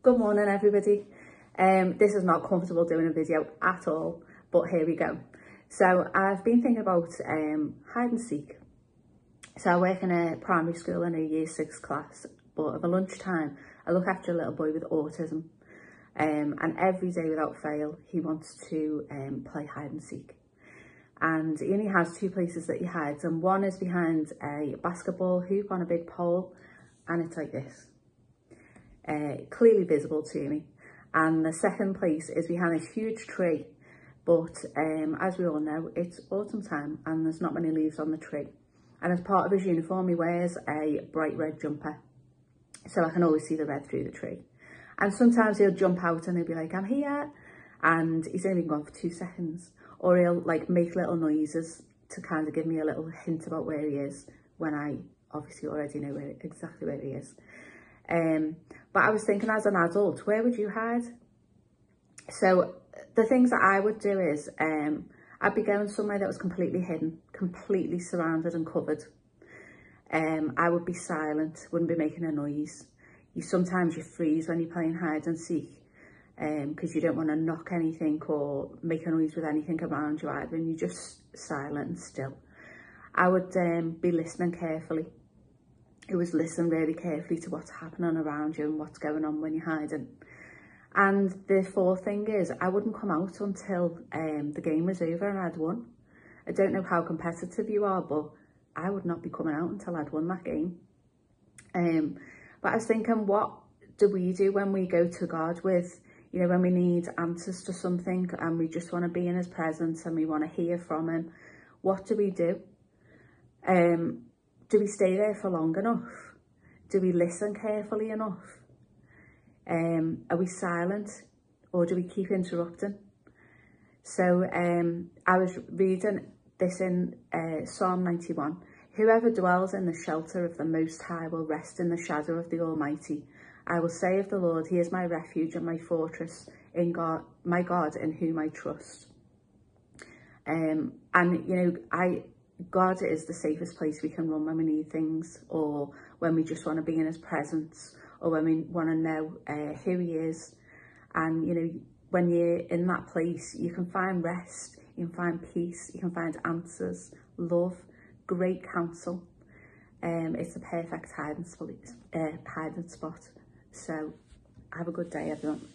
Good morning everybody. This is not comfortable doing a video at all, but here we go. So I've been thinking about hide and seek. So I work in a primary school in a year 6 class, but at lunchtime I look after a little boy with autism, and every day without fail he wants to play hide and seek. And he only has 2 places that he hides, and one is behind a basketball hoop on a big pole, and it's like this. Clearly visible to me, and the second place is behind this huge tree, but as we all know, it's autumn time and there's not many leaves on the tree, and as part of his uniform he wears a bright red jumper, so I can always see the red through the tree. And sometimes he'll jump out and he'll be like, "I'm here," and he's only been gone for 2 seconds, or he'll like make little noises to kind of give me a little hint about where he is, when I obviously already know exactly where he is. But I was thinking, as an adult, where would you hide? So the things that I would do is I'd be going somewhere that was completely hidden, completely surrounded and covered. I would be silent, wouldn't be making a noise. Sometimes you freeze when you're playing hide and seek, because you don't want to knock anything or make a noise with anything around you either, and you're just silent and still. I would be listening carefully. It was listen really carefully to what's happening around you and what's going on when you're hiding. And the fourth thing is, I wouldn't come out until the game was over and I'd won. I don't know how competitive you are, but I would not be coming out until I'd won that game. But I was thinking, what do we do when we go to God with, when we need answers to something and we just want to be in his presence and we want to hear from him? What do we do? Do we stay there for long enough? Do we listen carefully enough? Are we silent, or do we keep interrupting? So I was reading this in Psalm 91. Whoever dwells in the shelter of the Most High will rest in the shadow of the Almighty. I will say of the Lord, he is my refuge and my fortress, in God, my God in whom I trust. God is the safest place we can run when we need things, or when we just want to be in his presence, or when we want to know who he is. And when you're in that place, you can find rest, you can find peace, you can find answers, love, great counsel. It's a perfect hiding spot. So have a good day, everyone.